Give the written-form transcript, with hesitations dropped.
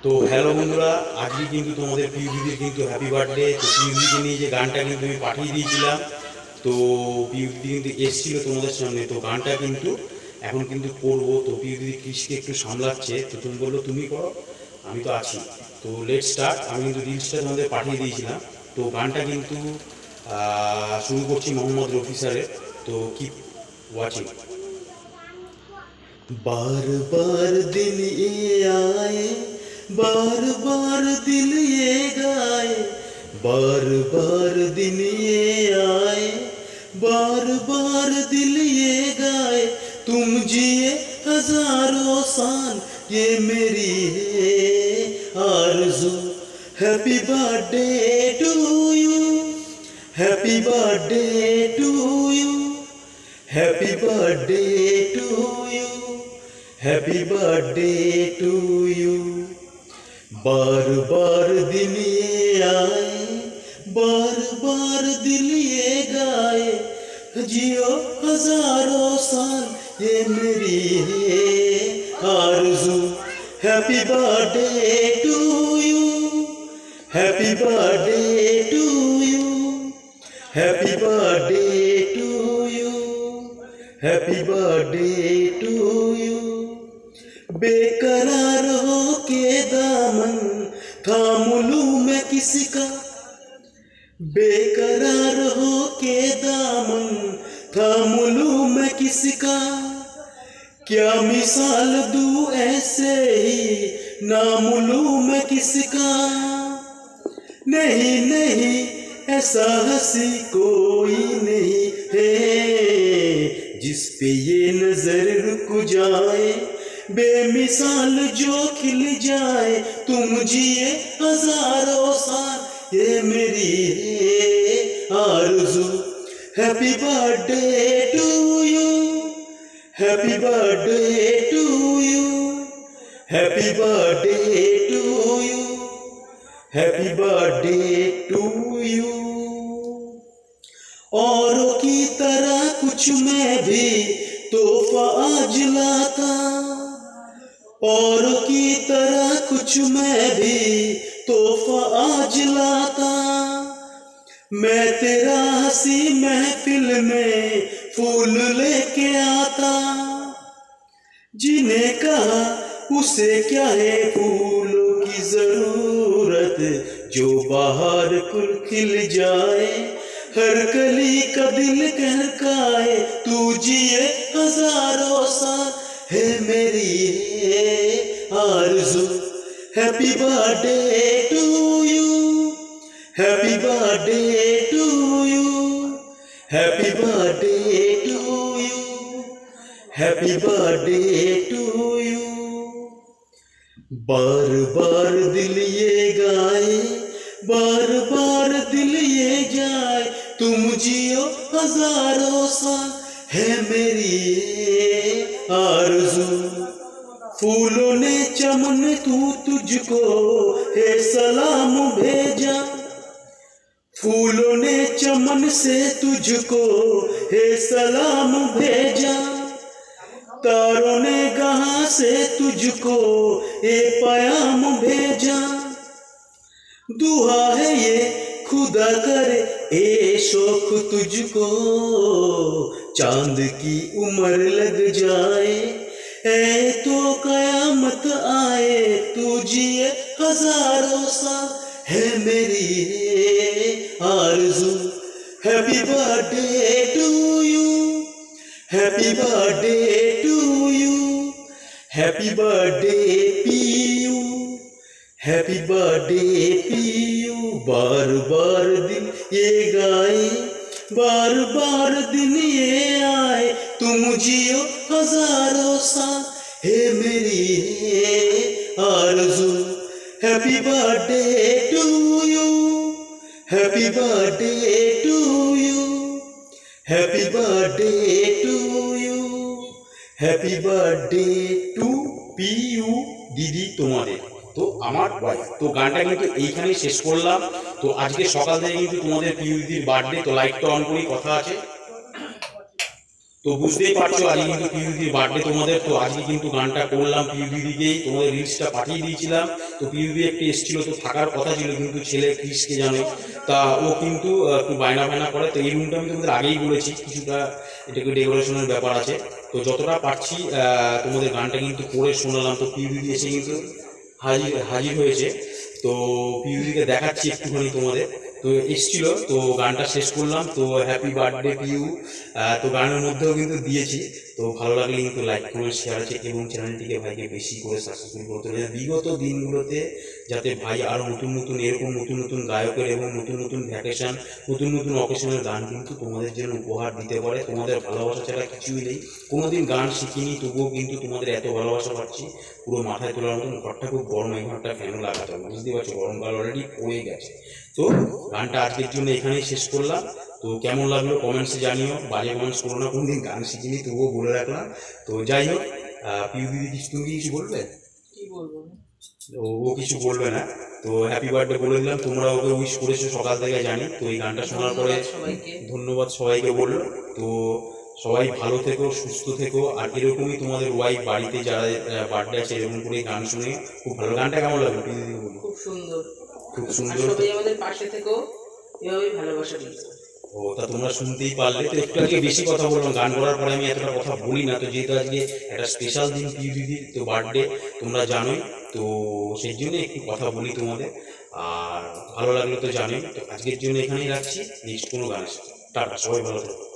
তো হ্যালো বন্ধুরা, আজকে কিন্তু তোমাদের পিউ দিদির কিন্তু হ্যাপি বার্থডে। তো পিউ দিদিকে নিয়ে যে গানটা কিন্তু আমি পাঠিয়ে দিয়েছিলাম, তো পিউ দিদি কিন্তু এসেছিলো তোমাদের সামনে। তো গানটা কিন্তু এখন কিন্তু করবো। তো পিউ দিদি কৃষিকে একটু সামলাচ্ছে, তো তুমি বললো তুমি করো, আমি তো আছি। তো লেট স্টার্ট। আমি কিন্তু রিলসটা তোমাদের পাঠিয়ে দিয়েছিলাম। তো গানটা কিন্তু শুরু করছি মোহাম্মদ রফি স্যারের। তো কিপ ওয়াচিং। बार बार दिन ये आए, बार बार दिल ये गाए, बार बार दिन ये आए, बार बार दिल ये गाए, तुम जिए हजारों साल ये मेरी है आरज़ू। Happy birthday to you, happy birthday to you, happy birthday to you, happy birthday to you. बार बार दिन ये आए, बार बार दिल ये गाए, जियो हजारों साल ये मेरी है आरज़ू। Happy birthday to you, happy birthday to you, happy birthday to you, happy birthday to you. बेकरार हो के दामन थाम लूं मैं किसका, बेकरार हो के दामन थाम लूं मैं किसका, क्या मिसाल दूं ऐसे ही नाम लूं मैं किसका। नहीं नहीं ऐसा हंसी कोई नहीं है जिस पे ये नजर रुक जाए, बेमिसाल जो खिल जाए, तुम जिए हजारों साल ये मेरी है आरज़ू। Happy birthday to you, happy birthday to you, happy birthday to you, happy birthday to you. औरों की तरह कुछ मैं भी तोहफा आज लाता, औरों की तरह कुछ मैं भी तोहफा आज लाता, मैं तेरा हंसी महफिल में फूल लेके आता, जिन्हें कहा उसे क्या है फूलों की जरूरत, जो बाहर कुल खिल जाए, हर कली का दिल कहकाए, तू जिए हजारों साल है मेरी है आरज़ू। Happy birthday to you, happy birthday to you, happy birthday to you, happy birthday to you. बार बार दिल ये गाए, बार बार दिल ये जाए, तुम जियो हजारों साल है मेरी आरज़ू। फूलों ने चमन तू तुझको है सलाम भेजा, फूलों ने चमन से तुझको है सलाम भेजा, तारों ने कहाँ से तुझको ये प्याम भेजा, दुआ है ये खुदा करे ए शौक तुझको, चांद की उम्र लग जाए, ऐ तो कयामत आए, तू जिए हजारों साल है मेरी आरज़ू। Happy birthday to you, happy birthday to you, happy birthday Piyu, happy birthday Piyu. बार बार दिन ये गाए, बार बार दिन ये आए, तुम जियो हजारों साल है मेरी है आरज़ू। Happy birthday to you, happy birthday to you, happy birthday to you, happy birthday to Piyu দিদি তোমাদের। তো আমার ওয়াইফ। তো গানটা কিন্তু এইখানেই শেষ করলাম। তো আজকে সকাল থেকে কিন্তু তোমাদের পিউ দিদির বার্থডে। তো লাইটটা অন করি, কথা আছে। তো বুঝতেই পারছো আজকে কিন্তু পিউ দিদির বার্থডে তোমাদের, তো আজকে কিন্তু গানটা করলাম পিউ দিদিকেই, তোমাদের রিলসটা পাঠিয়ে দিয়েছিলাম। তো পিউ দিদি একটু এসেছিল, তো থাকার কথা ছিল, কিন্তু ছেলে ক্রিসকে জানো, তা ও কিন্তু একটু বায়না বায়না করে। তো এই রুমটা আমি তোমাদের আগেই বলেছি কিছুটা এটাকে ডেকোরেশনের ব্যাপার আছে, তো যতটা পারছি তোমাদের গানটা কিন্তু করে শোনালাম। তো পিউ দিদি এসে কিন্তু হাজির হাজির হয়েছে। তো পিউ দিদিকে দেখাচ্ছি একটুখানি তোমাদের। তো এসছিল, তো গানটা শেষ করলাম। তো হ্যাপি বার্থডে পিউ, তো গানের মধ্যেও কিন্তু দিয়েছি। তো ভালো লাগলে কিন্তু লাইক কমেন্ট শেয়ার আছে, এবং চ্যানেলটিকে ভাইকে বেশি করে সাবস্ক্রাইব করতে হবে বিগত দিনগুলোতে, যাতে ভাই আরও নতুন নতুন এরকম নতুন নতুন গায়কের এবং নতুন নতুন ভ্যাকেশন নতুন নতুন অকেশনের গান কিন্তু তোমাদের জন্য উপহার দিতে পারে। তোমাদের ভালোবাসা ছাড়া কিছুই নেই, কোনোদিন গান শিখিনি, তবুও কিন্তু তোমাদের এত ভালোবাসা পাচ্ছি, পুরো মাথায় তোলার মতন। ঘরটা খুব গরম, এই ঘরটা ফ্যানও লাগাতে হবে, বুঝতে পারছো, গরমকাল অলরেডি পড়ে গেছে। তো গানটা আজকের জন্য এখানেই শেষ করলাম। তো কেমন লাগলো কমেন্টসে জানিও, বাজে কমেন্টস করো না, কোনদিন গান শিখিনি তবুও বলে রাখলাম। তো যাই হোক, পিউ দিদি তুমি কিছু বলবে? কি বলবো? ও কিছু বলবে না। তো হ্যাপি বার্থডে বলে দিলাম, তোমরা ওকে উইশ করেছো সকাল থেকে জানি। তো এই গানটা শোনার পরে ধন্যবাদ সবাইকে বললো। তো সবাই ভালো থেকো, সুস্থ থেকো, আর এরকমই তোমাদের ওয়াইফ বাড়িতে যারা বার্থডে আছে এরকম করে গান শুনে খুব ভালো। গানটা কেমন লাগলো পিউ দিদি বলো? খুব সুন্দর, খুব আর সুন্দর। সবাই আমাদের পাশে থেকো, এভাবেই ভালোবাসা দিও। ও তা তোমরা শুনতেই পারলে। তো একটু আজকে বেশি কথা বললাম, গান করার পরে আমি এতটা কথা বলি না। তো যেহেতু আজকে একটা স্পেশাল দিন পিউ দিদির, তো বার্থডে তোমরা জানোই, তো সেই জন্য একটু কথা বলি তোমাদের। আর ভালো লাগলো তো জানোই। তো আজকের জন্য এখানেই রাখছি, নেক্সট কোনো গান আসবে। টাটা, সবাই ভালো থাকো।